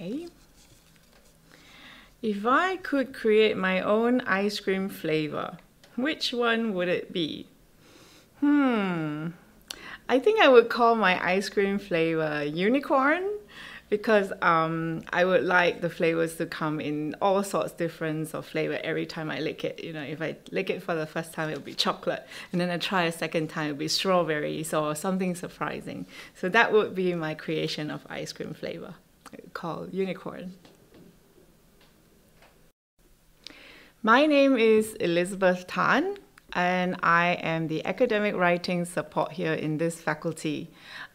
Okay. If I could create my own ice cream flavor, which one would it be? I think I would call my ice cream flavor unicorn because I would like the flavors to come in all sorts different of flavor every time I lick it. You know, if I lick it for the first time, it'll be chocolate, and then I try a second time, it'll be strawberries or something surprising. So that would be my creation of ice cream flavor called unicorn. My name is Elisabeth Tan, and I am the academic writing support here in this faculty.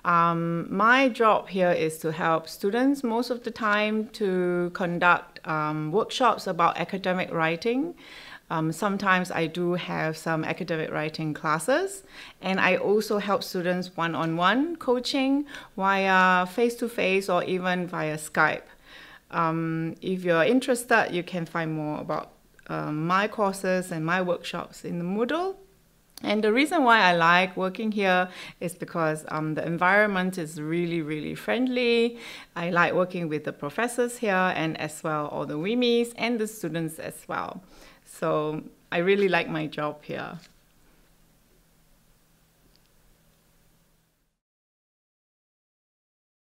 My job here is to help students most of the time to conduct workshops about academic writing. Sometimes I do have some academic writing classes, and I also help students one-on-one coaching via face-to-face or even via Skype. If you're interested, you can find more about my courses and my workshops in the Moodle. And the reason why I like working here is because the environment is really, really friendly. I like working with the professors here and as well all the WIMIs and the students as well. So I really like my job here.